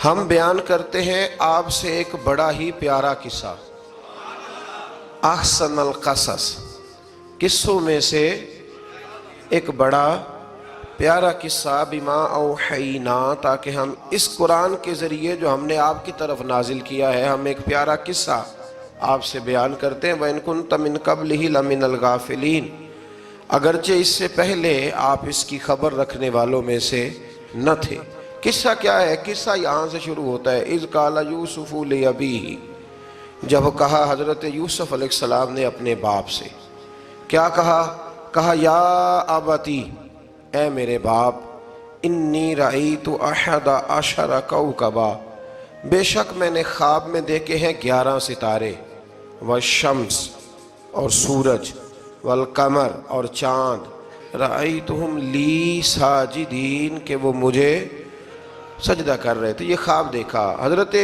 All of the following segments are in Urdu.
ہم بیان کرتے ہیں آپ سے ایک بڑا ہی پیارا قصہ، احسن القصص، قصوں میں سے ایک بڑا پیارا قصہ، بما اوحینا، تاکہ ہم اس قرآن کے ذریعے جو ہم نے آپ کی طرف نازل کیا ہے، ہم ایک پیارا قصہ آپ سے بیان کرتے ہیں۔ وَإِن كُنتَ مِن قَبْلِهِ لَمِنَ الْغَافِلِينَ، اگرچہ اس سے پہلے آپ اس کی خبر رکھنے والوں میں سے نہ تھے۔ قصہ کیا ہے؟ قصہ یہاں سے شروع ہوتا ہے، اِذْ قَالَ يُوسُفُ لِأَبِيهِ، جب کہا حضرت یوسف علیہ السلام نے اپنے باپ سے، کیا کہا یا ابتی، اے میرے باپ، انی رأیت احد عشر کوکبا، بے شک میں نے خواب میں دیکھے ہیں 11 ستارے، والشمس، اور سورج، والقمر، اور چاند، رأیتہم لی ساجدین، کہ وہ مجھے سجدہ کر رہے تھے۔ یہ خواب دیکھا حضرت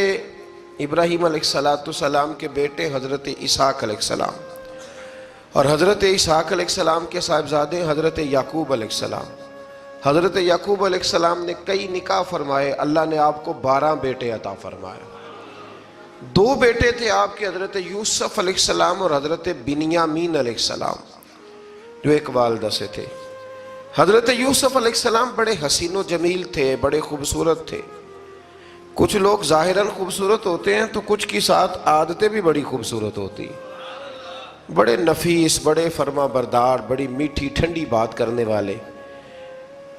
ابراہیم علیہ السلام کے بیٹے حضرت اسحاق علیہ السلام، اور حضرت اسحاق علیہ السلام کے صاحبزادے حضرت یعقوب علیہ السلام۔ حضرت یعقوب علیہ السلام نے کئی نکاح فرمائے، اللہ نے آپ کو 12 بیٹے عطا فرمائے۔ 2 بیٹے تھے آپ کے، حضرت یوسف علیہ السلام اور حضرت بنیامین علیہ السلام، جو ایک والدہ سے تھے۔ حضرت یوسف علیہ السلام بڑے حسین و جمیل تھے، بڑے خوبصورت تھے۔ کچھ لوگ ظاہراً خوبصورت ہوتے ہیں تو کچھ کی ساتھ عادتیں بھی بڑی خوبصورت ہوتی ہیں، بڑے نفیس، بڑے فرما بردار، بڑی میٹھی ٹھنڈی بات کرنے والے۔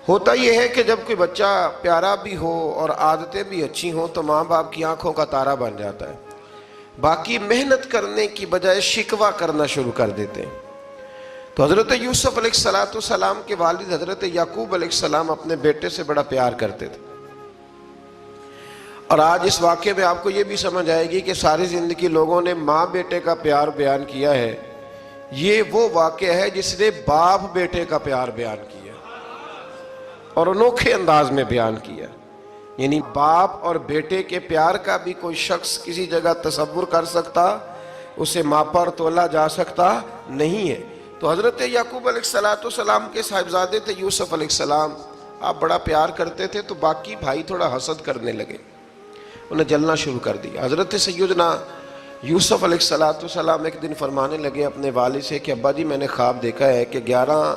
ہوتا یہ ہے کہ جب کوئی بچہ پیارا بھی ہو اور عادتیں بھی اچھی ہوں تو ماں باپ کی آنکھوں کا تارا بن جاتا ہے، باقی محنت کرنے کی بجائے شکوہ کرنا شروع کر دیتے ہیں۔ تو حضرت یوسف علیہ السلام کے والد حضرت یعقوب علیہ السلام اپنے بیٹے سے بڑا پیار کرتے تھے۔ اور آج اس واقعے میں آپ کو یہ بھی سمجھ آئے گی کہ ساری زندگی لوگوں نے ماں بیٹے کا پیار بیان کیا ہے، یہ وہ واقعہ ہے جس نے باپ بیٹے کا پیار بیان کیا اور انوکھے انداز میں بیان کیا۔ یعنی باپ اور بیٹے کے پیار کا بھی کوئی شخص کسی جگہ تصور کر سکتا، اسے ماپا اور تولا جا سکتا نہیں ہے۔ تو حضرت یعقوب علیہ السلام کے صاحبزادے تھے یوسف علیہ السلام، آپ بڑا پیار کرتے تھے، تو باقی بھائی تھوڑا حسد کرنے لگے، انہیں جلنا شروع کر دیا۔ حضرت سیدنا یوسف علیہ السلام ایک دن فرمانے لگے اپنے والد سے کہ ابا جی میں نے خواب دیکھا ہے کہ 11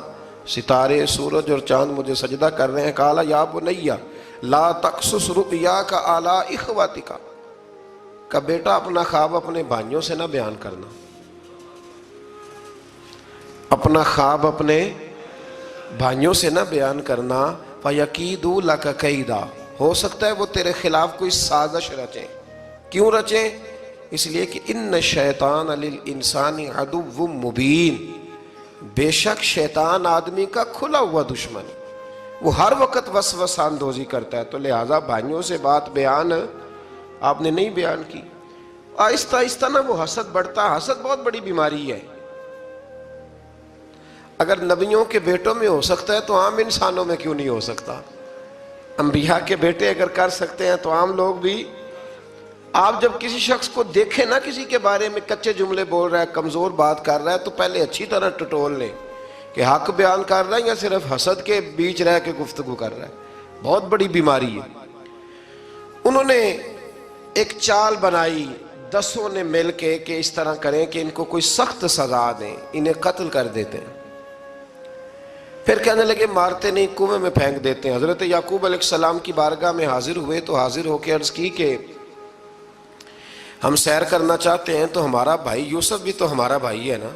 ستارے، سورج اور چاند مجھے سجدہ کر رہے ہیں۔ قال یا بنی لا تقصص رؤیاک علی اخواتک، کہ بیٹا اپنا خواب اپنے بھائیوں سے نہ بیان کرنا، اپنا خواب اپنے بھائیوں سے نہ بیان کرنا، فَيَكِيدُوا لَكَ كَيْدًا، ہو سکتا ہے وہ تیرے خلاف کوئی سازش رچیں۔ کیوں رچیں؟ اس لیے کہ ان الشیطان للانسان عدو مبین، بے شک شیطان آدمی کا کھلا ہوا دشمن، وہ ہر وقت وسوسہ اندوزی کرتا ہے۔ تو لہٰذا بھائیوں سے بات بیان آپ نے نہیں بیان کی۔ آہستہ آہستہ نا وہ حسد بڑھتا، حسد بہت بڑی بیماری ہے۔ اگر نبیوں کے بیٹوں میں ہو سکتا ہے تو عام انسانوں میں کیوں نہیں ہو سکتا؟ انبیاء کے بیٹے اگر کر سکتے ہیں تو عام لوگ بھی۔ آپ جب کسی شخص کو دیکھیں نا کسی کے بارے میں کچے جملے بول رہا ہے، کمزور بات کر رہا ہے، تو پہلے اچھی طرح ٹٹول لیں کہ حق بیان کر رہا ہے یا صرف حسد کے بیچ رہ کے گفتگو کر رہا ہے۔ بہت بڑی بیماری ہے۔ انہوں نے ایک چال بنائی 10 نے مل کے کہ اس طرح کریں کہ ان کو کوئی سخت سزا دیں، انہیں قتل کر دیتے ہیں۔ پھر کہنے لگے مارتے نہیں، کنویں میں پھینک دیتے ہیں۔ حضرت یعقوب علیہ السلام کی بارگاہ میں حاضر ہوئے تو حاضر ہو کے عرض کی کہ ہم سیر کرنا چاہتے ہیں تو ہمارا بھائی یوسف بھی تو ہمارا بھائی ہے نا،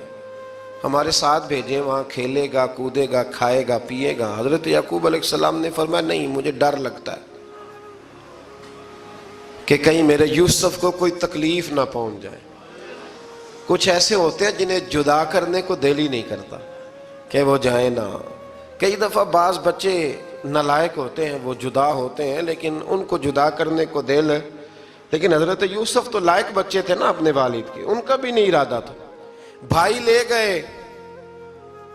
ہمارے ساتھ بھیجیں، وہاں کھیلے گا، کودے گا، کھائے گا، پیے گا۔ حضرت یعقوب علیہ السلام نے فرمایا نہیں، مجھے ڈر لگتا ہے کہ کہیں میرے یوسف کو کوئی تکلیف نہ پہنچ جائے۔ کچھ ایسے ہوتے ہیں جنہیں جدا کرنے کو دل ہی نہیں کرتا کہ وہ جائیں نہ۔ کئی دفعہ بعض بچے نالائق ہوتے ہیں، وہ جدا ہوتے ہیں لیکن ان کو جدا کرنے کو دل، لیکن حضرت یوسف تو لائق بچے تھے نا اپنے والد کے، ان کا بھی نہیں ارادہ تھا۔ بھائی لے گئے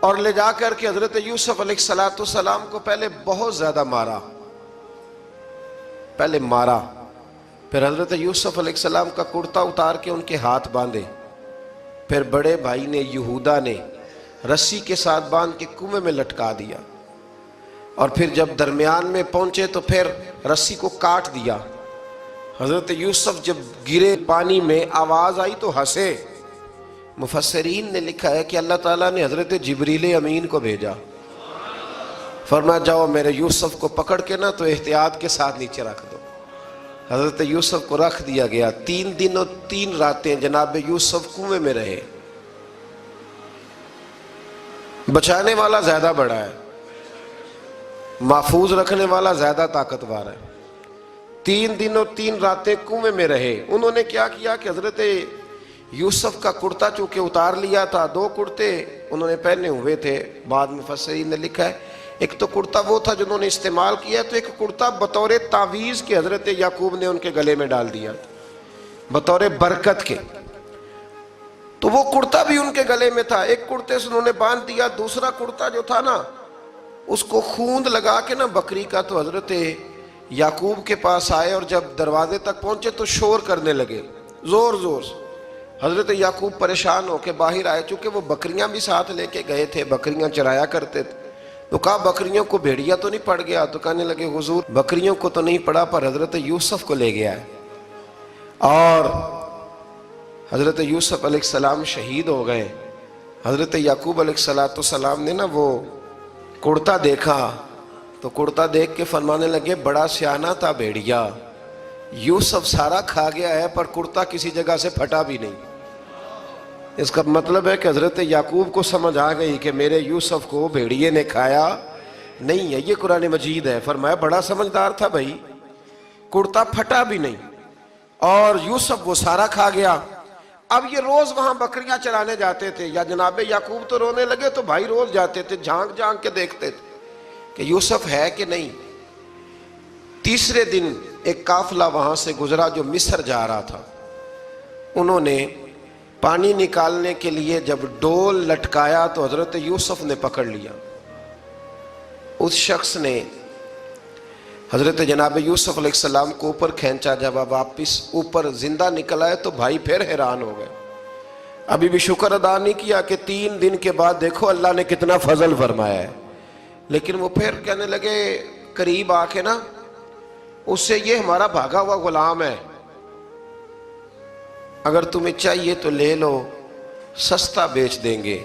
اور لے جا کر کے حضرت یوسف علیہ السلام کو پہلے بہت زیادہ مارا، پھر حضرت یوسف علیہ السلام کا کرتا اتار کے ان کے ہاتھ باندھے، پھر بڑے بھائی نے یہودا نے رسی کے ساتھ باندھ کے کنویں میں لٹکا دیا، اور پھر جب درمیان میں پہنچے تو پھر رسی کو کاٹ دیا، حضرت یوسف جب گرے پانی میں آواز آئی تو ہنسے. مفسرین نے لکھا ہے کہ اللہ تعالیٰ نے حضرت جبریل امین کو بھیجا، فرمایا جاؤ میرے یوسف کو پکڑ کے نا تو احتیاط کے ساتھ نیچے رکھ دو. حضرت یوسف کو رکھ دیا گیا. 3 دن اور 3 راتیں جناب یوسف کنویں میں رہے. بچانے والا زیادہ بڑا ہے، محفوظ رکھنے والا زیادہ طاقتور ہے. 3 دن اور 3 راتیں کنویں میں رہے. انہوں نے کیا کیا کہ حضرت یوسف کا کرتا چونکہ اتار لیا تھا، 2 کرتے انہوں نے پہنے ہوئے تھے. بعد میں مفسرین نے لکھا ہے ایک تو کرتا وہ تھا جنہوں نے استعمال کیا، تو ایک کرتا بطور تعویذ کے حضرت یعقوب نے ان کے گلے میں ڈال دیا بطور برکت کے. تو وہ کرتا بھی ان کے گلے میں تھا. ایک کرتے سے انہوں نے باندھ دیا. دوسرا کرتا جو تھا نا اس کو خوند لگا کے نا بکری کا، تو حضرت یعقوب کے پاس آئے اور جب دروازے تک پہنچے تو شور کرنے لگے زور زور سے. حضرت یعقوب پریشان ہو کے باہر آئے، چونکہ وہ بکریاں بھی ساتھ لے کے گئے تھے، بکریاں چرایا کرتے تھے. تو کہا بکریوں کو بھیڑیا تو نہیں پڑ گیا؟ تو کہنے لگے حضور بکریوں کو تو نہیں پڑا، پر حضرت یوسف کو لے گیا ہے. اور حضرت یوسف علیہ السلام شہید ہو گئے. حضرت یعقوب علیہ السلام نے نا وہ کرتا دیکھا تو کرتا دیکھ کے فرمانے لگے بڑا سیانہ تھا بھیڑیا، یوسف سارا کھا گیا ہے پر کرتا کسی جگہ سے پھٹا بھی نہیں. اس کا مطلب ہے کہ حضرت یعقوب کو سمجھ آ گئی کہ میرے یوسف کو بھیڑیے نے کھایا نہیں ہے. یہ قرآن مجید ہے. فرمایا بڑا سمجھدار تھا بھائی، کرتا پھٹا بھی نہیں اور یوسف وہ سارا کھا گیا. اب یہ روز وہاں بکریاں چرانے جاتے تھے. یا جناب یعقوب تو رونے لگے تو بھائی روز جاتے تھے، جھانک جھانک کے دیکھتے تھے کہ یوسف ہے کہ نہیں. تیسرے دن ایک قافلہ وہاں سے گزرا جو مصر جا رہا تھا. انہوں نے پانی نکالنے کے لیے جب ڈول لٹکایا تو حضرت یوسف نے پکڑ لیا. اس شخص نے حضرت جناب یوسف علیہ السلام کو اوپر کھینچا. جب آپ واپس اوپر زندہ نکل آئے تو بھائی پھر حیران ہو گئے. ابھی بھی شکر ادا نہیں کیا کہ 3 دن کے بعد دیکھو اللہ نے کتنا فضل فرمایا ہے. لیکن وہ پھر کہنے لگے قریب آ کے نا اس سے یہ ہمارا بھاگا ہوا غلام ہے، اگر تمہیں چاہیے تو لے لو، سستا بیچ دیں گے.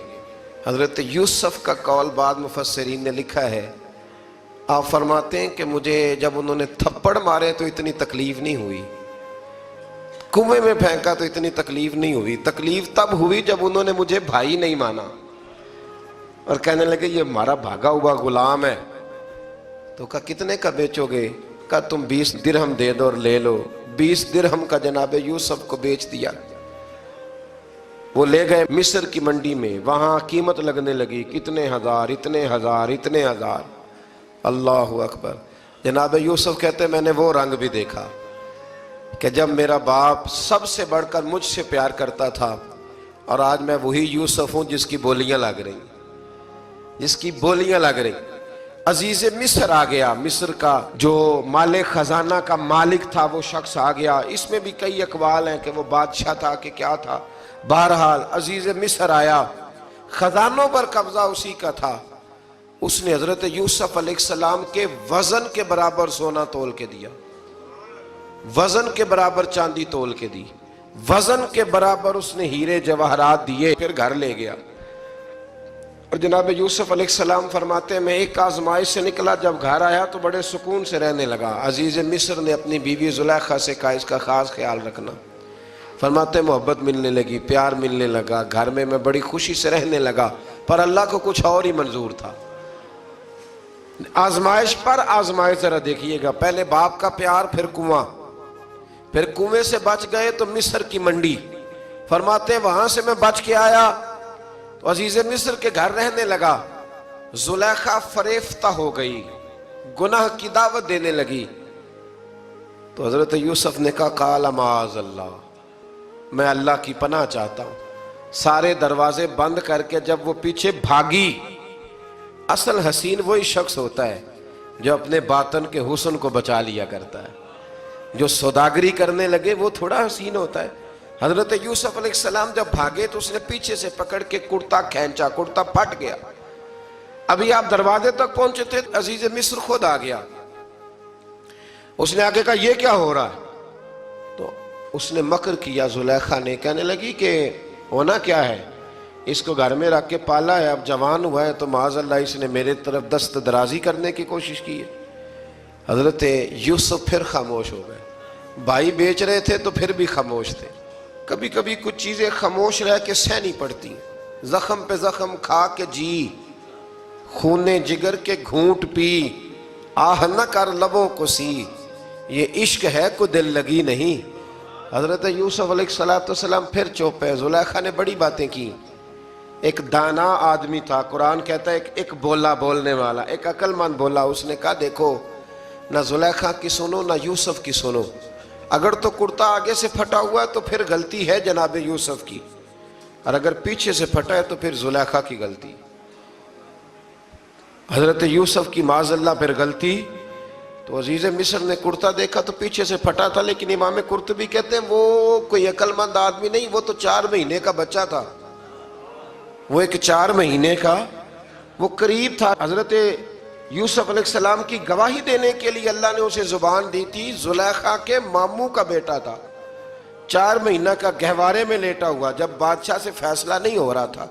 حضرت یوسف کا قول بعد مفسرین نے لکھا ہے. آپ فرماتے ہیں کہ مجھے جب انہوں نے تھپڑ مارے تو اتنی تکلیف نہیں ہوئی، کنویں میں پھینکا تو اتنی تکلیف نہیں ہوئی. تکلیف تب ہوئی جب انہوں نے مجھے بھائی نہیں مانا اور کہنے لگے یہ ہمارا بھاگا ہوا غلام ہے. تو کہا کتنے کا بیچو گے؟ کہا تم 20 درہم دے دو اور لے لو. 20 درہم کا جناب یوسف کو بیچ دیا. وہ لے گئے مصر کی منڈی میں، وہاں قیمت لگنے لگی کتنے ہزار، اتنے ہزار، اتنے ہزار. اللہ اکبر. جناب یوسف کہتے میں نے وہ رنگ بھی دیکھا کہ جب میرا باپ سب سے بڑھ کر مجھ سے پیار کرتا تھا اور آج میں وہی یوسف ہوں جس کی بولیاں لگ رہی، جس کی بولیاں لگ رہی. عزیز مصر آ گیا. مصر کا جو مال خزانہ کا مالک تھا وہ شخص آ گیا. اس میں بھی کئی اقوال ہیں کہ وہ بادشاہ تھا کہ کیا تھا. بہرحال عزیز مصر آیا، خزانوں پر قبضہ اسی کا تھا. اس نے حضرت یوسف علیہ السلام کے وزن کے برابر سونا تول کے دیا، وزن کے برابر چاندی تول کے دی، وزن کے برابر اس نے ہیرے جواہرات دیے. پھر گھر لے گیا. اور جناب یوسف علیہ السلام فرماتے ہیں میں ایک آزمائش سے نکلا، جب گھر آیا تو بڑے سکون سے رہنے لگا. عزیز مصر نے اپنی بیوی زلیخا سے کہا اس کا خاص خیال رکھنا. فرماتے ہیں محبت ملنے لگی، پیار ملنے لگا، گھر میں بڑی خوشی سے رہنے لگا. پر اللہ کو کچھ اور ہی منظور تھا. آزمائش پر آزمائش ذرا دیکھیے گا. پہلے باپ کا پیار، پھر کنواں، پھر کنویں سے بچ گئے تو مصر کی منڈی. فرماتے ہیں وہاں سے میں بچ کے آیا تو عزیز مصر کے گھر رہنے لگا. زلیخا فریفتہ ہو گئی، گناہ کی دعوت دینے لگی. تو حضرت یوسف نے کہا قال معاذ اللہ، میں اللہ کی پناہ چاہتا ہوں. سارے دروازے بند کر کے جب وہ پیچھے بھاگی. اصل حسین وہی شخص ہوتا ہے جو اپنے باطن کے حسن کو بچا لیا کرتا ہے. جو سوداگری کرنے لگے وہ تھوڑا حسین ہوتا ہے. حضرت یوسف علیہ السلام جب بھاگے تو اس نے پیچھے سے پکڑ کے کرتا کھینچا، کرتا پھٹ گیا. ابھی آپ دروازے تک پہنچے تھے عزیز مصر خود آ گیا. اس نے آگے کہا یہ کیا ہو رہا ہے؟ اس نے مکر کیا زلیخا نے، کہنے لگی کہ ہونا کیا ہے، اس کو گھر میں رکھ کے پالا ہے، اب جوان ہوا ہے تو معاذ اللہ اس نے میرے طرف دست درازی کرنے کی کوشش کی ہے۔ حضرت یوسف پھر خاموش ہو گئے، بھائی بیچ رہے تھے تو پھر بھی خاموش تھے۔ کبھی کبھی کچھ چیزیں خاموش رہ کے سہنی پڑتی، زخم پہ زخم کھا کے جی، خون جگر کے گھونٹ پی، آہ نہ کر لبوں کو سی، یہ عشق ہے کو دل لگی نہیں۔ حضرت یوسف علیہ السلام پھر چپ ہے۔ زلیخا نے بڑی باتیں کی، ایک دانا آدمی تھا، قرآن کہتا ہے ایک بولا بولنے والا، ایک عقل مند بولا، اس نے کہا دیکھو نہ زلیخا کی سنو نہ یوسف کی سنو، اگر تو کرتا آگے سے پھٹا ہوا ہے تو پھر غلطی ہے جناب یوسف کی، اور اگر پیچھے سے پھٹا ہے تو پھر زلیخا کی غلطی۔ حضرت یوسف کی معاذ اللہ پھر غلطی، تو عزیز مصر نے کرتا دیکھا تو پیچھے سے پھٹا تھا، لیکن امام قرطبی کہتے ہیں وہ کوئی عقل مند آدمی نہیں، وہ تو 4 مہینے کا بچہ تھا، وہ ایک 4 مہینے کا وہ قریب تھا۔ حضرت یوسف علیہ السلام کی گواہی دینے کے لیے اللہ نے اسے زبان دی تھی، زلیخا کے ماموں کا بیٹا تھا، 4 مہینہ کا گہوارے میں لیٹا ہوا، جب بادشاہ سے فیصلہ نہیں ہو رہا تھا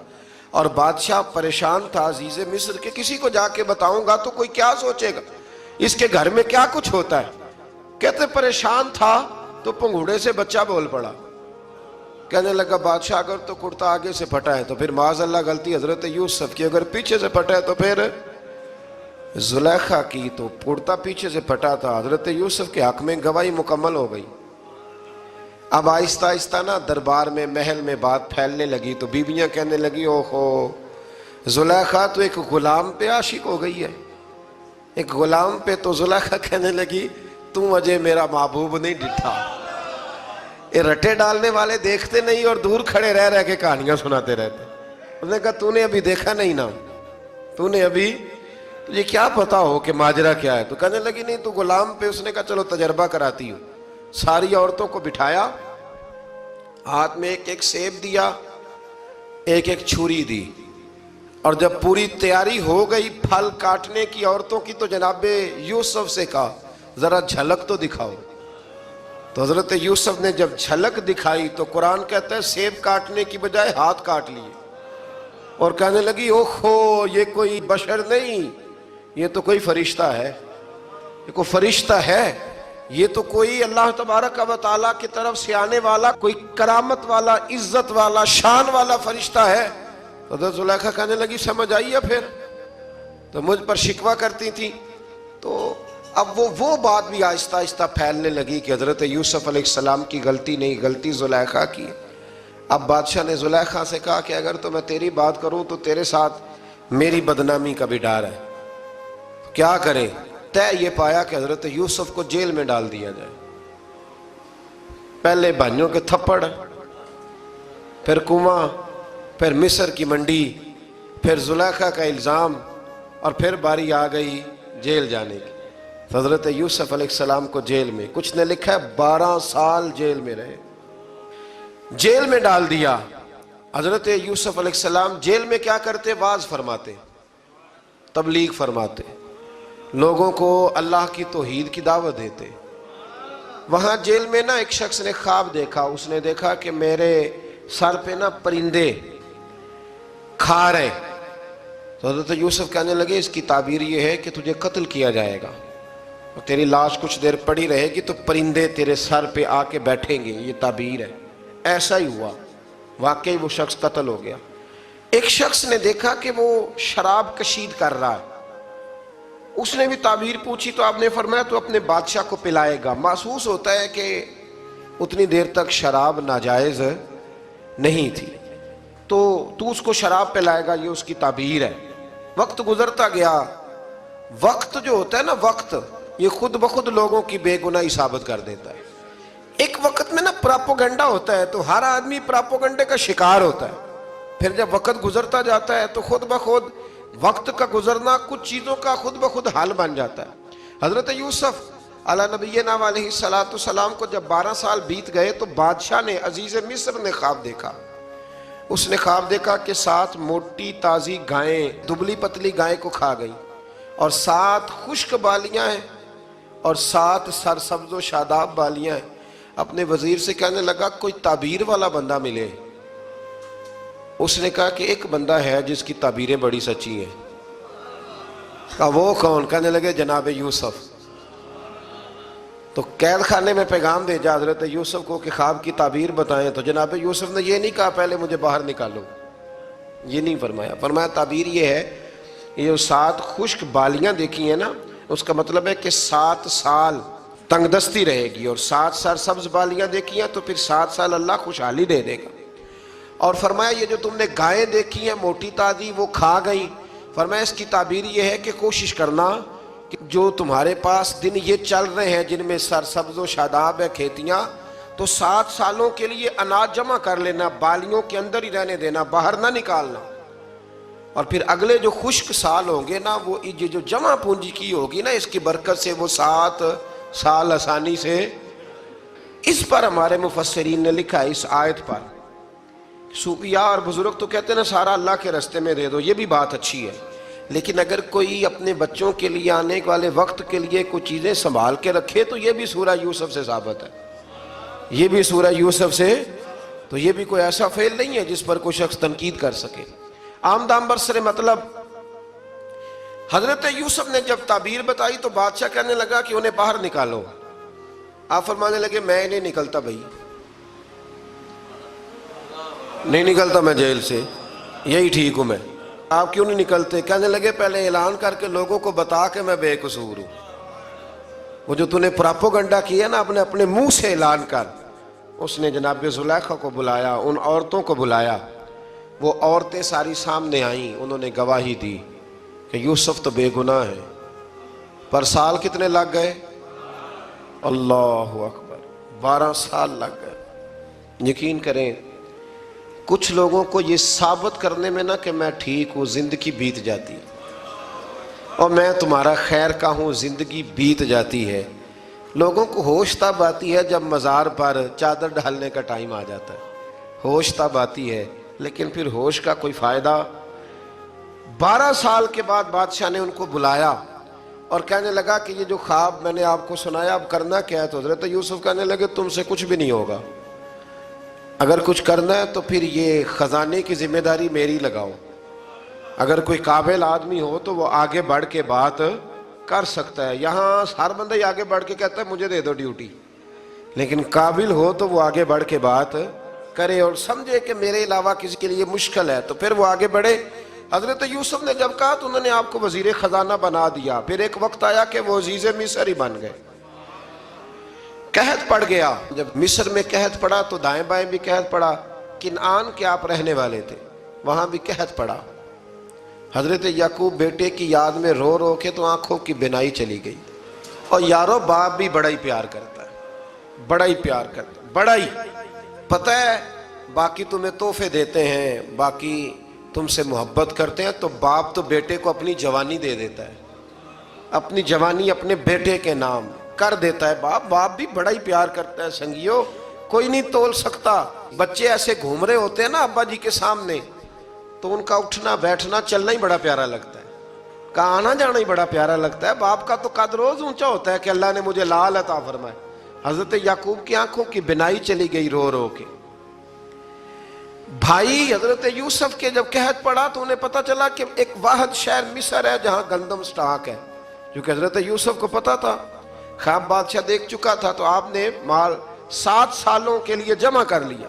اور بادشاہ پریشان تھا عزیز مصر کہ کسی کو جا کے بتاؤں گا تو کوئی کیا سوچے گا، اس کے گھر میں کیا کچھ ہوتا ہے۔ کہتے پریشان تھا تو پنگوڑے سے بچہ بول پڑا، کہنے لگا بادشاہ اگر تو کرتا آگے سے پھٹا ہے تو پھر معاذ اللہ غلطی حضرت یوسف کی، اگر پیچھے سے پھٹا ہے تو پھر زلیخا کی، تو کرتا پیچھے سے پھٹا تھا۔ حضرت یوسف کے حق میں گواہی مکمل ہو گئی۔ اب آہستہ آہستہ نا دربار میں محل میں بات پھیلنے لگی، تو بیویاں کہنے لگی اوہو زلیخا تو ایک غلام پہ عاشق ہو گئی ہے، ایک غلام پہ۔ تو زلیخا کہنے لگی تم اجے میرا محبوب نہیں ڈٹھا۔ یہ رٹے ڈالنے والے دیکھتے نہیں اور دور کھڑے رہ رہ کے کہانیاں سناتے رہتے۔ اس نے کہا تو نے ابھی دیکھا نہیں نا، تو نے ابھی، تجھے کیا پتا ہو کہ ماجرا کیا ہے؟ تو کہنے لگی نہیں تو غلام پہ۔ اس نے کہا چلو تجربہ کراتی ہوں۔ ساری عورتوں کو بٹھایا، ہاتھ میں ایک ایک سیب دیا، ایک ایک چھری دی، اور جب پوری تیاری ہو گئی پھل کاٹنے کی عورتوں کی، تو جناب یوسف سے کہا ذرا جھلک تو دکھاؤ۔ تو حضرت یوسف نے جب جھلک دکھائی تو قرآن کہتا ہے سیب کاٹنے کی بجائے ہاتھ کاٹ لیے، اور کہنے لگی اوہو یہ کوئی بشر نہیں، یہ تو کوئی فرشتہ ہے، یہ کوئی فرشتہ ہے، یہ تو کوئی اللہ تبارک و تعالیٰ کی طرف سے آنے والا کوئی کرامت والا عزت والا شان والا فرشتہ ہے۔ حضرت زلیخا کہنے لگی سمجھ آئی ہے پھر تو مجھ پر شکوہ کرتی تھی۔ تو اب وہ بات بھی آہستہ آہستہ پھیلنے لگی کہ حضرت یوسف علیہ السلام کی غلطی نہیں، غلطی زلیخا کی۔ اب بادشاہ نے زلیخا سے کہا کہ اگر تو میں تیری بات کروں تو تیرے ساتھ میری بدنامی کا بھی ڈر ہے، کیا کرے؟ طے یہ پایا کہ حضرت یوسف کو جیل میں ڈال دیا جائے۔ پہلے بھائیوں کے تھپڑ، پھر کنواں، پھر مصر کی منڈی، پھر زلیخا کا الزام، اور پھر باری آ گئی جیل جانے کی۔ حضرت یوسف علیہ السلام کو جیل میں، کچھ نے لکھا ہے 12 سال جیل میں رہے، جیل میں ڈال دیا۔ حضرت یوسف علیہ السلام جیل میں کیا کرتے؟ واعظ فرماتے، تبلیغ فرماتے، لوگوں کو اللہ کی توحید کی دعوت دیتے۔ وہاں جیل میں نا ایک شخص نے خواب دیکھا، اس نے دیکھا کہ میرے سر پہ نا پرندے کھا رہے۔ تو حضرت یوسف کہنے لگے اس کی تعبیر یہ ہے کہ تجھے قتل کیا جائے گا، اور تیری لاش کچھ دیر پڑی رہے گی تو پرندے تیرے سر پہ آ کے بیٹھیں گے، یہ تعبیر ہے۔ ایسا ہی ہوا، واقعی وہ شخص قتل ہو گیا۔ ایک شخص نے دیکھا کہ وہ شراب کشید کر رہا ہے، اس نے بھی تعبیر پوچھی تو آپ نے فرمایا تو اپنے بادشاہ کو پلائے گا۔ محسوس ہوتا ہے کہ اتنی دیر تک شراب ناجائز نہیں تھی، تو اس کو شراب پلائے گا، یہ اس کی تعبیر ہے۔ وقت گزرتا گیا، وقت جو ہوتا ہے نا، وقت یہ خود بخود لوگوں کی بے گناہی ثابت کر دیتا ہے۔ ایک وقت میں نا پراپوگنڈا ہوتا ہے تو ہر آدمی پراپوگنڈے کا شکار ہوتا ہے، پھر جب وقت گزرتا جاتا ہے تو خود بخود وقت کا گزرنا کچھ چیزوں کا خود بخود حال بن جاتا ہے۔ حضرت یوسف علی نبینا علیہ السلام کو جب 12 سال بیت گئے تو بادشاہ نے، عزیز مصر نے خواب دیکھا۔ اس نے خواب دیکھا کہ 7 موٹی تازی گائیں دبلی پتلی گائیں کو کھا گئی، اور 7 خشک بالیاں ہیں اور 7 سرسبز و شاداب بالیاں ہیں۔ اپنے وزیر سے کہنے لگا کوئی تعبیر والا بندہ ملے. اس نے کہا کہ ایک بندہ ہے جس کی تعبیریں بڑی سچی ہیں. کہا وہ کون؟ کہنے لگے جناب یوسف. تو قید خانے میں پیغام بھیجا حضرت یوسف کو کہ خواب کی تعبیر بتائیں. تو جناب یوسف نے یہ نہیں کہا پہلے مجھے باہر نکالو، یہ نہیں فرمایا. فرمایا تعبیر یہ ہے، یہ جو 7 خشک بالیاں دیکھی ہیں نا، اس کا مطلب ہے کہ 7 سال تنگ دستی رہے گی، اور 7 سال سبز بالیاں دیکھی ہیں تو پھر 7 سال اللہ خوشحالی دے دے گا. اور فرمایا یہ جو تم نے گائیں دیکھی ہیں موٹی تازی وہ کھا گئیں، فرمایا اس کی تعبیر یہ ہے کہ کوشش کرنا کہ جو تمہارے پاس دن یہ چل رہے ہیں جن میں سرسبز و شاداب ہے کھیتیاں، تو 7 سالوں کے لیے اناج جمع کر لینا، بالیوں کے اندر ہی رہنے دینا، باہر نہ نکالنا. اور پھر اگلے جو خشک سال ہوں گے نا، وہ یہ جو جمع پونجی کی ہوگی نا، اس کی برکت سے وہ 7 سال آسانی سے. اس پر ہمارے مفسرین نے لکھا ہے، اس آیت پر صوفیاء اور بزرگ تو کہتے ہیں نا سارا اللہ کے راستے میں دے دو، یہ بھی بات اچھی ہے، لیکن اگر کوئی اپنے بچوں کے لیے آنے والے وقت کے لیے کوئی چیزیں سنبھال کے رکھے تو یہ بھی سورہ یوسف سے ثابت ہے. یہ بھی سورہ یوسف سے، تو یہ بھی کوئی ایسا فعل نہیں ہے جس پر کوئی شخص تنقید کر سکے. آمدام برسر مطلب حضرت یوسف نے جب تعبیر بتائی تو بادشاہ کہنے لگا کہ انہیں باہر نکالو. آپ فرمانے لگے میں نہیں نکلتا بھائی، نہیں نکلتا میں جیل سے، یہی ٹھیک ہوں میں. آپ کیوں نہیں نکلتے؟ کہنے لگے پہلے اعلان کر کے لوگوں کو بتا کہ میں بے قصور ہوں. وہ جو تو نے پراپوگنڈا کیا نا اپنے منہ سے اعلان کر. اس نے جناب زلیخا کو بلایا، ان عورتوں کو بلایا، وہ عورتیں ساری سامنے آئیں، انہوں نے گواہی دی کہ یوسف تو بے گناہ ہے. پر سال کتنے لگ گئے؟ اللہ اکبر، 12 سال لگ گئے. یقین کریں کچھ لوگوں کو یہ ثابت کرنے میں نا کہ میں ٹھیک ہوں زندگی بیت جاتی ہے، اور میں تمہارا خیر کا ہوں زندگی بیت جاتی ہے. لوگوں کو ہوش تب آتی ہے جب مزار پر چادر ڈالنے کا ٹائم آ جاتا ہے، ہوش تب آتی ہے، لیکن پھر ہوش کا کوئی فائدہ. 12 سال کے بعد بادشاہ نے ان کو بلایا اور کہنے لگا کہ یہ جو خواب میں نے آپ کو سنایا اب کرنا کیا ہے؟ تو حضرت یوسف کہنے لگے تم سے کچھ بھی نہیں ہوگا، اگر کچھ کرنا ہے تو پھر یہ خزانے کی ذمہ داری میری لگاؤ. اگر کوئی قابل آدمی ہو تو وہ آگے بڑھ کے بات کر سکتا ہے. یہاں ہر بندہ ہی آگے بڑھ کے کہتا ہے مجھے دے دو ڈیوٹی، لیکن قابل ہو تو وہ آگے بڑھ کے بات کرے اور سمجھے کہ میرے علاوہ کسی کے لیے مشکل ہے تو پھر وہ آگے بڑھے. حضرت یوسف نے جب کہا تو انہوں نے آپ کو وزیر خزانہ بنا دیا. پھر ایک وقت آیا کہ وہ عزیز مصر ہی بن گئے. قحط پڑ گیا، جب مصر میں قحط پڑا تو دائیں بائیں بھی قحط پڑا. کنعان کے آپ رہنے والے تھے، وہاں بھی قحط پڑا. حضرت یعقوب بیٹے کی یاد میں رو رو کے تو آنکھوں کی بینائی چلی گئی. اور یارو باپ بھی بڑا ہی پیار کرتا ہے، بڑا ہی پیار کرتا ہے، بڑا ہی. پتہ ہے باقی تمہیں تحفے دیتے ہیں، باقی تم سے محبت کرتے ہیں، تو باپ تو بیٹے کو اپنی جوانی دے دیتا ہے، اپنی جوانی اپنے بیٹے کے نام کر دیتا ہے. باپ بھی بڑا ہی پیار کرتا ہے. سنگیو کوئی نہیں تول سکتا. بچے ایسے گھوم رہے ہوتے ہیں نا ابا جی کے سامنے، تو ان کا اٹھنا بیٹھنا چلنا ہی بڑا پیارا لگتا ہے، کا آنا جانا ہی بڑا پیارا لگتا ہے. باپ کا تو قد روز اونچا ہوتا ہے کہ اللہ نے مجھے لال عطا فرمائے. حضرت یعقوب کی آنکھوں کی بینائی چلی گئی رو رو کے. بھائی حضرت یوسف کے جب قحط پڑا تو انہیں پتا چلا کہ ایک واحد شہر مصر ہے جہاں گندم سٹاک ہے، کیونکہ حضرت یوسف کو پتا تھا، خواب بادشاہ دیکھ چکا تھا. تو آپ نے مال 7 سالوں کے لیے جمع کر لیا.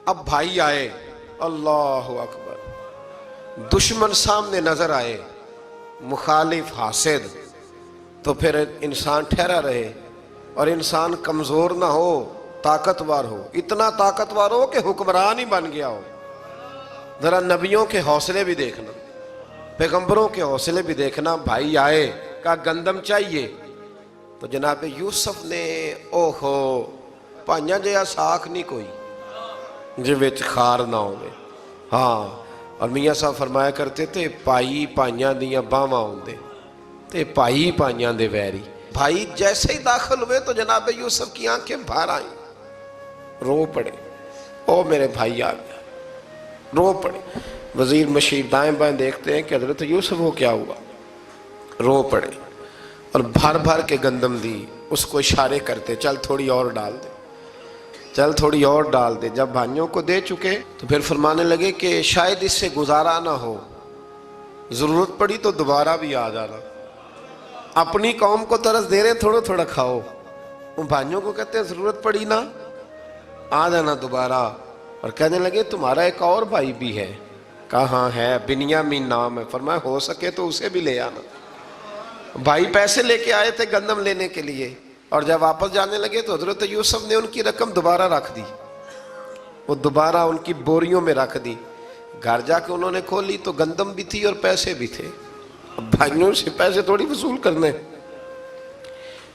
اب بھائی آئے، اللہ اکبر، دشمن سامنے نظر آئے، مخالف حاسد، تو پھر انسان ٹھہرا رہے اور انسان کمزور نہ ہو، طاقتور ہو. اتنا طاقتور ہو کہ حکمران ہی بن گیا ہو. ذرا نبیوں کے حوصلے بھی دیکھنا، پیغمبروں کے حوصلے بھی دیکھنا. بھائی آئے، کہا گندم چاہیے. تو جناب یوسف نے اوہو پائیاں جیا ساکھ نہیں کوئی جو وچ خار نہ ہوئے. ہاں، اور میاں صاحب فرمایا کرتے تھے پائی پائیاں دیاں باواں ہوندے تے پائی پائیاں دے ویری. بھائی جیسے ہی داخل ہوئے تو جناب یوسف کی آنکھیں باہر آئیں، رو پڑے. او میرے بھائی آ گیا، رو پڑے. وزیر مشیر دائیں بائیں دیکھتے ہیں کہ حضرت یوسف وہ کیا ہوا، رو پڑے اور بھر بھر کے گندم دی. اس کو اشارے کرتے چل تھوڑی اور ڈال دے، چل تھوڑی اور ڈال دے۔ جب بھائیوں کو دے چکے تو پھر فرمانے لگے کہ شاید اس سے گزارا نہ ہو، ضرورت پڑی تو دوبارہ بھی آ جانا، اپنی قوم کو ترس دے رہے تھوڑا تھوڑا کھاؤ۔ ان بھائیوں کو کہتے ہیں ضرورت پڑی نا آ جانا دوبارہ۔ اور کہنے لگے تمہارا ایک اور بھائی بھی ہے؟ کہاں ہے؟ بنیامین نام ہے۔ فرمایا ہو سکے تو اسے بھی لے آنا۔ بھائی پیسے لے کے آئے تھے گندم لینے کے لیے، اور جب واپس جانے لگے تو حضرت یوسف نے ان کی رقم دوبارہ رکھ دی، وہ دوبارہ ان کی بوریوں میں رکھ دی۔ گھر جا کے انہوں نے کھولی تو گندم بھی تھی اور پیسے بھی تھے۔ اب بھائیوں سے پیسے تھوڑی وصول کرنے،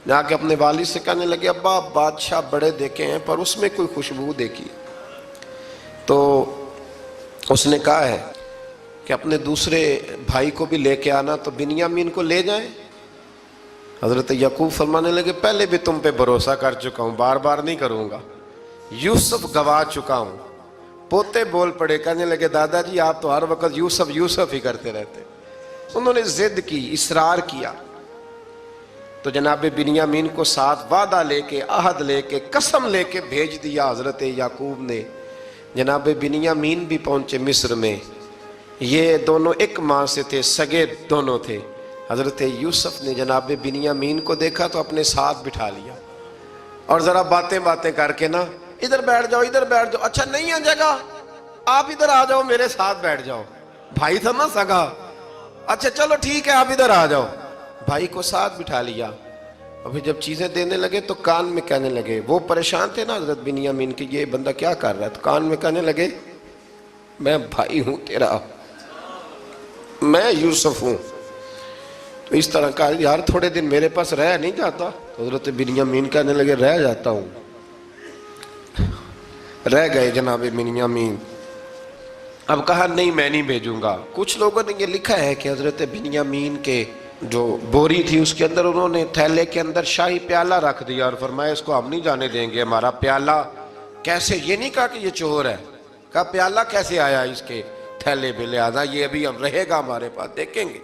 جا کے اپنے والد سے کہنے لگے ابا بادشاہ بڑے دیکھے ہیں پر اس میں کوئی خوشبو دیکھی، تو اس نے کہا ہے کہ اپنے دوسرے بھائی کو بھی لے کے آنا، تو بنیامین کو لے جائیں۔ حضرت یعقوب فرمانے لگے پہلے بھی تم پہ بھروسہ کر چکا ہوں، بار بار نہیں کروں گا، یوسف گوا چکا ہوں۔ پوتے بول پڑے، کہنے لگے دادا جی آپ تو ہر وقت یوسف یوسف ہی کرتے رہتے۔ انہوں نے ضد کی، اصرار کیا، تو جناب بنیامین کو ساتھ وعدہ لے کے، عہد لے کے، قسم لے کے بھیج دیا حضرت یعقوب نے۔ جناب بنیامین بھی پہنچے مصر میں، یہ دونوں ایک ماں سے تھے، سگے دونوں تھے۔ حضرت یوسف نے جناب بنیامین کو دیکھا تو اپنے ساتھ بٹھا لیا، اور ذرا باتیں کر کے نا ادھر بیٹھ جاؤ ادھر بیٹھ جاؤ، اچھا نہیں ہے جگہ آپ ادھر آ جاؤ میرے ساتھ بیٹھ جاؤ، بھائی تھا نا سگا، اچھا چلو ٹھیک ہے آپ ادھر آ جاؤ، بھائی کو ساتھ بٹھا لیا۔ اور پھر جب چیزیں دینے لگے تو کان میں کہنے لگے، وہ پریشان تھے نا حضرت بنیامین کہ یہ بندہ کیا کر رہا ہے، تو کان میں کہنے لگے میں بھائی ہوں تیرا، میں یوسف ہوں۔ تو اس طرح کہا یار تھوڑے دن میرے پاس رہ نہیں جاتا، تو حضرت بنیامین کہنے لگے رہ جاتا ہوں۔ رہ گئے جناب بنیامین۔ اب کہا نہیں میں نہیں بھیجوں گا۔ کچھ لوگوں نے یہ لکھا ہے کہ حضرت بنیامین کے جو بوری تھی اس کے اندر انہوں نے تھیلے کے اندر شاہی پیالہ رکھ دیا اور فرمایا اس کو ہم نہیں جانے دیں گے، ہمارا پیالہ کیسے، یہ نہیں کہا کہ یہ چور ہے، کہا پیالہ کیسے آیا اس کے تھیلے پہ، لہذا یہ ابھی ہم رہے گا ہمارے پاس، دیکھیں گے۔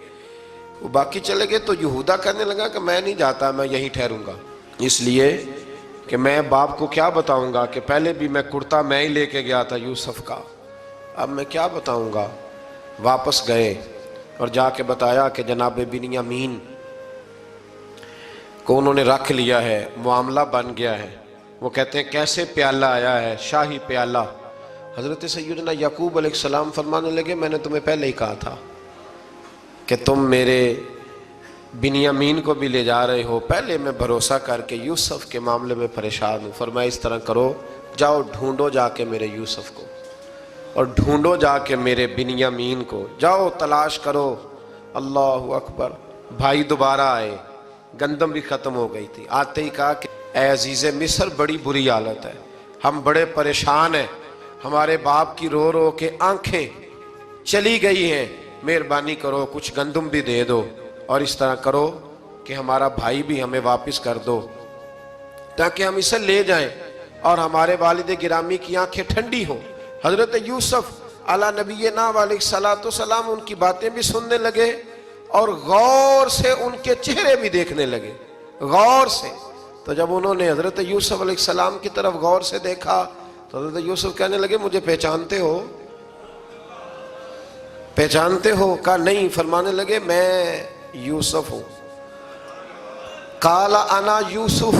وہ باقی چلے گئے تو یہودا کہنے لگا کہ میں نہیں جاتا، میں یہیں ٹھہروں گا، اس لیے کہ میں باپ کو کیا بتاؤں گا کہ پہلے بھی میں کرتا میں ہی لے کے گیا تھا یوسف کا، اب میں کیا بتاؤں گا۔ واپس گئے اور جا کے بتایا کہ جناب بنیامین کو انہوں نے رکھ لیا ہے، معاملہ بن گیا ہے۔ وہ کہتے ہیں کیسے پیالہ آیا ہے، شاہی پیالہ۔ حضرت سیدنا یعقوب علیہ السلام فرمانے لگے میں نے تمہیں پہلے ہی کہا تھا کہ تم میرے بنیامین کو بھی لے جا رہے ہو، پہلے میں بھروسہ کر کے یوسف کے معاملے میں پریشان ہوں۔ فرمایا اس طرح کرو، جاؤ ڈھونڈو جا کے میرے یوسف کو، اور ڈھونڈو جا کے میرے بنیامین کو، جاؤ تلاش کرو۔ اللہ اکبر۔ بھائی دوبارہ آئے، گندم بھی ختم ہو گئی تھی، آتے ہی کہا کہ اے عزیز مصر بڑی بری حالت ہے، ہم بڑے پریشان ہیں، ہمارے باپ کی رو رو کے آنکھیں چلی گئی ہیں، مہربانی کرو کچھ گندم بھی دے دو، اور اس طرح کرو کہ ہمارا بھائی بھی ہمیں واپس کر دو تاکہ ہم اسے لے جائیں اور ہمارے والد گرامی کی آنکھیں ٹھنڈی ہوں۔ حضرت یوسف علی نبینا علیہ الصلوۃ والسلام ان کی باتیں بھی سننے لگے اور غور سے ان کے چہرے بھی دیکھنے لگے، غور سے۔ تو جب انہوں نے حضرت یوسف علیہ السلام کی طرف غور سے دیکھا تو حضرت یوسف کہنے لگے مجھے پہچانتے ہو، پہچانتے ہو؟ کہا نہیں۔ فرمانے لگے میں یوسف ہوں۔ قال انا یوسف،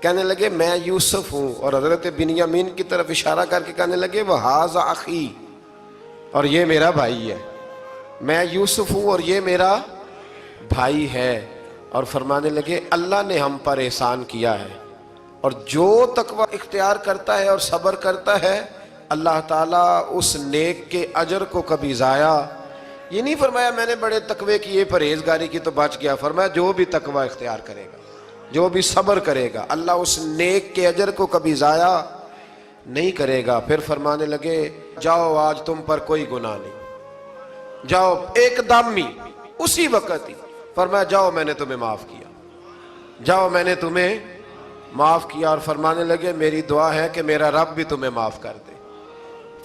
کہنے لگے میں یوسف ہوں، اور حضرت بنیامین کی طرف اشارہ کر کے کہنے لگے وہذا اخی، اور یہ میرا بھائی ہے، میں یوسف ہوں اور یہ میرا بھائی ہے۔ اور فرمانے لگے اللہ نے ہم پر احسان کیا ہے، اور جو تقوی اختیار کرتا ہے اور صبر کرتا ہے اللہ تعالیٰ اس نیک کے اجر کو کبھی ضائع، یہ نہیں فرمایا میں نے بڑے تقوی کیے پرہیزگاری کی تو بچ گیا، فرمایا جو بھی تقوی اختیار کرے گا، جو بھی صبر کرے گا، اللہ اس نیک کے اجر کو کبھی ضائع نہیں کرے گا۔ پھر فرمانے لگے جاؤ آج تم پر کوئی گناہ نہیں، جاؤ ایک دم ہی اسی وقت ہی فرمایا جاؤ میں نے تمہیں معاف کیا، جاؤ میں نے تمہیں معاف کیا۔ اور فرمانے لگے میری دعا ہے کہ میرا رب بھی تمہیں معاف کر دے۔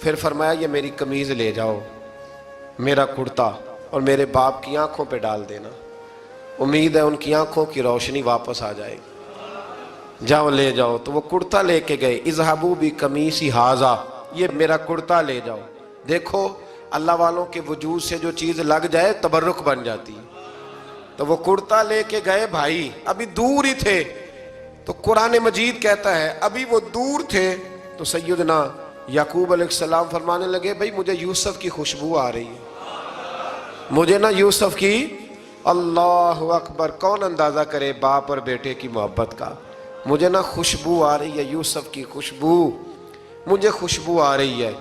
پھر فرمایا یہ میری قمیض لے جاؤ، میرا کرتا، اور میرے باپ کی آنکھوں پہ ڈال دینا، امید ہے ان کی آنکھوں کی روشنی واپس آ جائے گی۔ جاؤ لے جاؤ۔ تو وہ کرتا لے کے گئے، اذهبوا بقمیصی ھذا، یہ میرا کرتا لے جاؤ۔ دیکھو اللہ والوں کے وجود سے جو چیز لگ جائے تبرک بن جاتی ہے۔ تو وہ کرتا لے کے گئے بھائی، ابھی دور ہی تھے، تو قرآن مجید کہتا ہے ابھی وہ دور تھے تو سیدنا یعقوب علیہ السلام فرمانے لگے بھائی مجھے یوسف کی خوشبو آ رہی ہے، مجھے نا یوسف کی، اللہ اکبر، کون اندازہ کرے باپ اور بیٹے کی محبت کا، مجھے نا خوشبو آ رہی ہے، یوسف کی خوشبو، مجھے خوشبو آ رہی ہے۔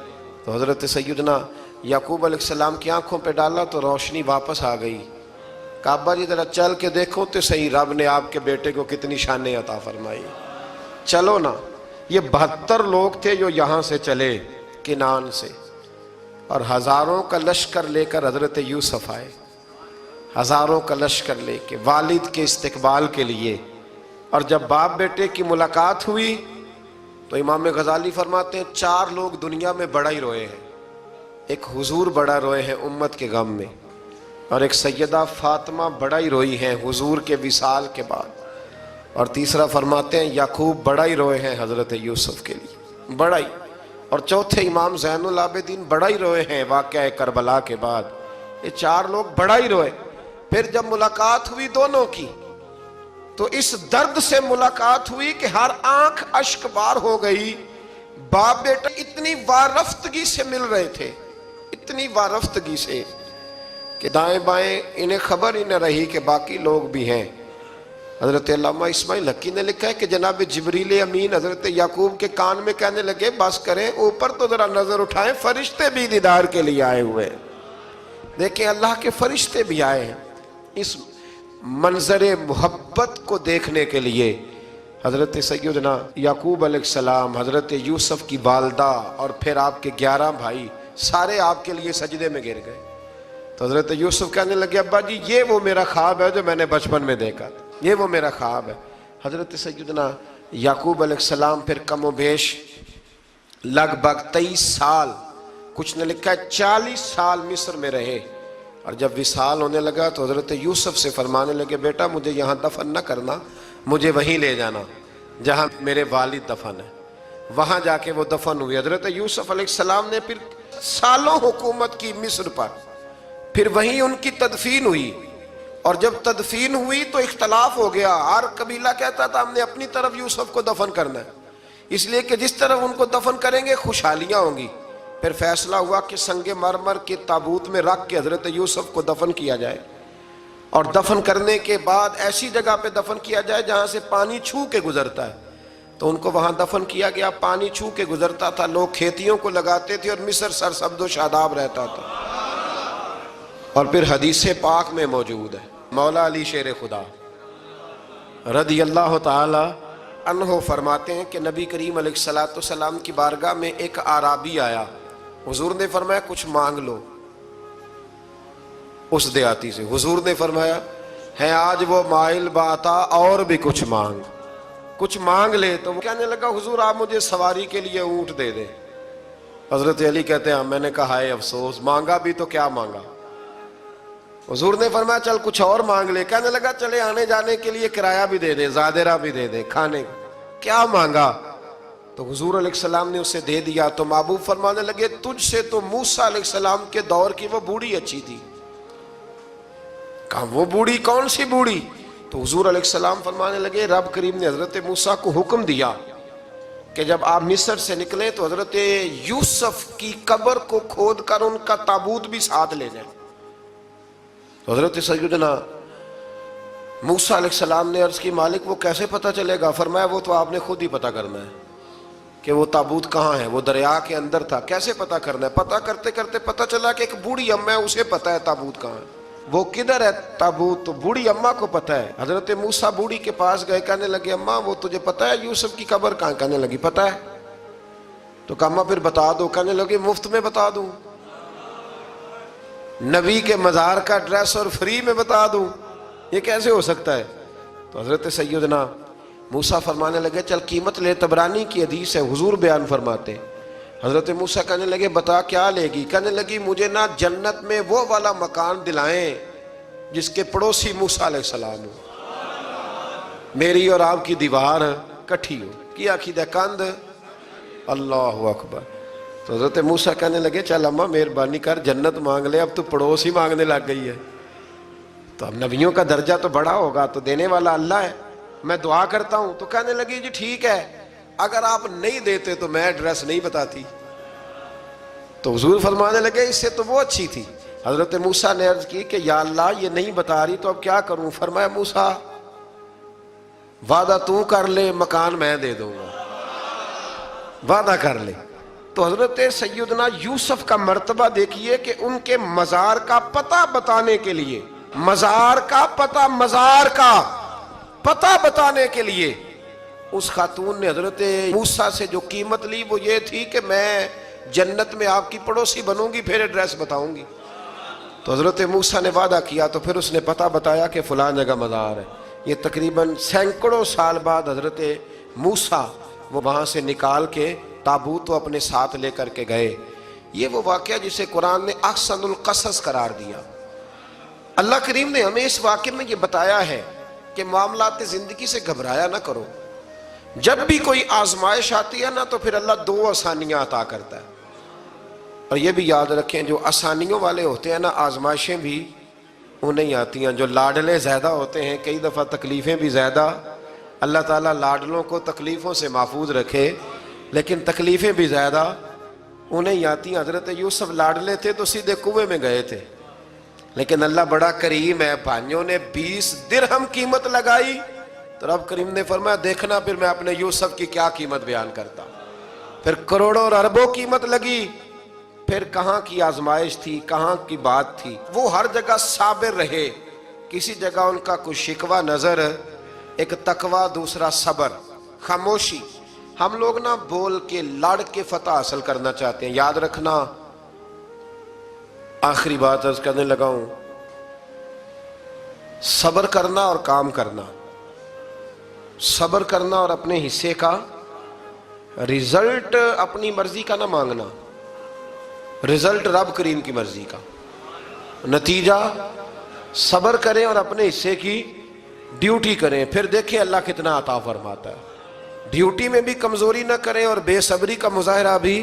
تو حضرت سیدنا یعقوب علیہ السلام کی آنکھوں پہ ڈالا تو روشنی واپس آ گئی۔ کعبہ جی ذرا چل کے دیکھو تو صحیح رب نے آپ کے بیٹے کو کتنی شانیں عطا فرمائی۔ چلو نا، یہ 72 لوگ تھے جو یہاں سے چلے کنان سے، اور ہزاروں کا لشکر لے کر حضرت یوسف آئے، ہزاروں کا لشکر لے کے والد کے استقبال کے لیے۔ اور جب باپ بیٹے کی ملاقات ہوئی تو امام غزالی فرماتے ہیں 4 لوگ دنیا میں بڑا ہی روئے ہیں، ایک حضور بڑا روئے ہیں امت کے غم میں، اور ایک سیدہ فاطمہ بڑا ہی روئی ہیں حضور کے وصال کے بعد، اور تیسرا فرماتے ہیں یعقوب بڑا ہی روئے ہیں حضرت یوسف کے لیے، بڑا ہی، اور چوتھے امام زین العابدین بڑا ہی روئے ہیں واقعہ کربلا کے بعد۔ یہ 4 لوگ بڑا ہی روئے۔ پھر جب ملاقات ہوئی دونوں کی تو اس درد سے ملاقات ہوئی کہ ہر آنکھ اشک بار ہو گئی۔ باپ بیٹا اتنی وارفتگی سے مل رہے تھے، اتنی وارفتگی سے کہ دائیں بائیں انہیں خبر ہی نہ رہی کہ باقی لوگ بھی ہیں۔ حضرت علامہ اسماعیل حقی نے لکھا ہے کہ جناب جبریل امین حضرت یعقوب کے کان میں کہنے لگے بس کریں، اوپر تو ذرا نظر اٹھائیں، فرشتے بھی دیدار کے لیے آئے ہوئے ہیں۔ دیکھیں اللہ کے فرشتے بھی آئے ہیں اس منظر محبت کو دیکھنے کے لیے۔ حضرت سیدنا یعقوب علیہ السلام، حضرت یوسف کی والدہ، اور پھر آپ کے 11 بھائی سارے آپ کے لیے سجدے میں گر گئے۔ تو حضرت یوسف کہنے لگے ابا جی یہ وہ میرا خواب ہے جو میں نے بچپن میں دیکھا تھا، یہ وہ میرا خواب ہے۔ حضرت سیدنا یعقوب علیہ السلام پھر کم و بیش لگ بھگ 23 سال، کچھ نے لکھا ہے 40 سال مصر میں رہے، اور جب وصال ہونے لگا تو حضرت یوسف سے فرمانے لگے بیٹا مجھے یہاں دفن نہ کرنا، مجھے وہیں لے جانا جہاں میرے والد دفن ہے۔ وہاں جا کے وہ دفن ہوئے۔ حضرت یوسف علیہ السلام نے پھر سالوں حکومت کی مصر پر، پھر وہیں ان کی تدفین ہوئی، اور جب تدفین ہوئی تو اختلاف ہو گیا، ہر قبیلہ کہتا تھا ہم نے اپنی طرف یوسف کو دفن کرنا ہے، اس لیے کہ جس طرف ان کو دفن کریں گے خوشحالیاں ہوں گی۔ پھر فیصلہ ہوا کہ سنگ مرمر کے تابوت میں رکھ کے حضرت یوسف کو دفن کیا جائے، اور دفن کرنے کے بعد ایسی جگہ پہ دفن کیا جائے جہاں سے پانی چھو کے گزرتا ہے۔ تو ان کو وہاں دفن کیا گیا، پانی چھو کے گزرتا تھا، لوگ کھیتیوں کو لگاتے تھے، اور مصر سرسبز و شاداب رہتا تھا۔ اور پھر حدیث پاک میں موجود ہے، مولا علی شیر خدا رضی اللہ تعالی عنہ فرماتے ہیں کہ نبی کریم علیہ السلام کی بارگاہ میں ایک اعرابی آیا، حضور نے فرمایا کچھ مانگ لو۔ اس دیہاتی سے حضور نے فرمایا ہے آج وہ مائل باتا، اور بھی کچھ مانگ لے۔ تو وہ کہنے لگا حضور آپ مجھے سواری کے لیے اونٹ دے دیں۔ حضرت علی کہتے ہیں میں نے کہا ہے افسوس، مانگا بھی تو کیا مانگا۔ حضور نے فرمایا چل کچھ اور مانگ لے۔ کہنے لگا چلے آنے جانے کے لیے کرایہ بھی دے دے، زادرہ بھی دے دے، کھانے کیا مانگا؟ تو حضور علیہ السلام نے اسے دے دیا۔ تو محبوب فرمانے لگے تجھ سے تو موسیٰ علیہ السلام کے دور کی وہ بوڑھی اچھی تھی۔ کہا وہ بوڑھی کون سی بوڑھی؟ تو حضور علیہ السلام فرمانے لگے رب کریم نے حضرت موسیٰ کو حکم دیا کہ جب آپ مصر سے نکلیں تو حضرت یوسف کی قبر کو کھود کر ان کا تابوت بھی ساتھ لے جائیں۔ تو حضرت سیدنا موسیٰ علیہ السلام نے عرض کی مالک وہ کیسے پتہ چلے گا؟ فرمایا وہ تو آپ نے خود ہی پتہ کرنا ہے کہ وہ تابوت کہاں ہے، وہ دریا کے اندر تھا، کیسے پتہ کرنا ہے؟ پتہ کرتے کرتے پتہ چلا کہ ایک بوڑھی اماں ہے، اسے پتہ ہے تابوت کہاں ہے، وہ کدھر ہے تابوت، تو بوڑھی اماں کو پتہ ہے۔ حضرت موسیٰ بوڑھی کے پاس گئے، کہنے لگے اماں وہ تجھے پتہ ہے یوسف کی قبر کہاں؟ کہنے لگی پتہ ہے۔ تو کہا اماں پھر بتا دو۔ کہنے لگے مفت میں بتا دوں، نبی کے مزار کا ایڈریس اور فری میں بتا دوں، یہ کیسے ہو سکتا ہے؟ تو حضرت سیدنا موسیٰ فرمانے لگے چل قیمت لے، طبرانی کی حدیث ہے، حضور بیان فرماتے۔ حضرت موسیٰ کہنے لگے بتا کیا لے گی؟ کہنے لگی مجھے نا جنت میں وہ والا مکان دلائیں جس کے پڑوسی موسیٰ علیہ السلام ہو، میری اور آپ کی دیوار۔ کٹھی ہو کی آخیدہ کند اللہ اکبر. تو حضرت موسیٰ کہنے لگے چل اماں مہربانی کر جنت مانگ لے, اب تو پڑوس ہی مانگنے لگ گئی ہے. تو اب نبیوں کا درجہ تو بڑا ہوگا, تو دینے والا اللہ ہے, میں دعا کرتا ہوں. تو کہنے لگی جی ٹھیک ہے, اگر آپ نہیں دیتے تو میں ایڈریس نہیں بتاتی. تو حضور فرمانے لگے اس سے تو وہ اچھی تھی. حضرت موسیٰ نے عرض کی کہ یا اللہ یہ نہیں بتا رہی تو اب کیا کروں. فرمایا موسیٰ وعدہ تو کر لے, مکان میں دے دوں گا, وعدہ کر لے. تو حضرت سیدنا یوسف کا مرتبہ دیکھیے کہ ان کے مزار کا پتہ بتانے کے لیے, مزار کا پتہ بتانے کے لیے اس خاتون نے حضرت موسیٰ سے جو قیمت لی وہ یہ تھی کہ میں جنت میں آپ کی پڑوسی بنوں گی, پھر ایڈریس بتاؤں گی. تو حضرت موسیٰ نے وعدہ کیا, تو پھر اس نے پتہ بتایا کہ فلاں جگہ مزار ہے. یہ تقریباً سینکڑوں سال بعد حضرت موسیٰ وہ وہاں سے نکال کے تابوت کو اپنے ساتھ لے کر کے گئے. یہ وہ واقعہ جسے قرآن نے احسن القصص قرار دیا. اللہ کریم نے ہمیں اس واقعے میں یہ بتایا ہے کہ معاملات زندگی سے گھبرایا نہ کرو. جب بھی کوئی آزمائش آتی ہے نا تو پھر اللہ دو آسانیاں عطا کرتا ہے. اور یہ بھی یاد رکھیں جو آسانیوں والے ہوتے ہیں نا آزمائشیں بھی انہیں آتی ہیں. جو لاڈلے زیادہ ہوتے ہیں کئی دفعہ تکلیفیں بھی زیادہ. اللہ تعالیٰ لاڈلوں کو تکلیفوں سے محفوظ رکھے, لیکن تکلیفیں بھی زیادہ انہیں آتی ہیں. حضرت یوسف لاڈلے تھے تو سیدھے کنویں میں گئے تھے, لیکن اللہ بڑا کریم ہے, بھائیوں نے 20 درہم قیمت لگائی تو رب کریم نے فرمایا دیکھنا پھر میں اپنے یوسف کی کیا قیمت بیان کرتا. پھر کروڑوں اور اربوں قیمت لگی, پھر کہاں کی آزمائش تھی, کہاں کی بات تھی. وہ ہر جگہ صابر رہے, کسی جگہ ان کا کوئی شکوہ نظر, ایک تقوی دوسرا صبر, خاموشی. ہم لوگ نا بول کے لڑ کے فتح حاصل کرنا چاہتے ہیں. یاد رکھنا, آخری بات عرض کرنے لگا ہوں, صبر کرنا اور کام کرنا, صبر کرنا اور اپنے حصے کا رزلٹ اپنی مرضی کا نہ مانگنا, رزلٹ رب کریم کی مرضی کا. نتیجہ صبر کریں اور اپنے حصے کی ڈیوٹی کریں, پھر دیکھیں اللہ کتنا عطا فرماتا ہے. ڈیوٹی میں بھی کمزوری نہ کریں اور بے صبری کا مظاہرہ بھی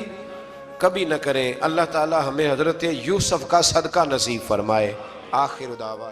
کبھی نہ کریں. اللہ تعالی ہمیں حضرت یوسف کا صدقہ نصیب فرمائے. آخر دعویٰ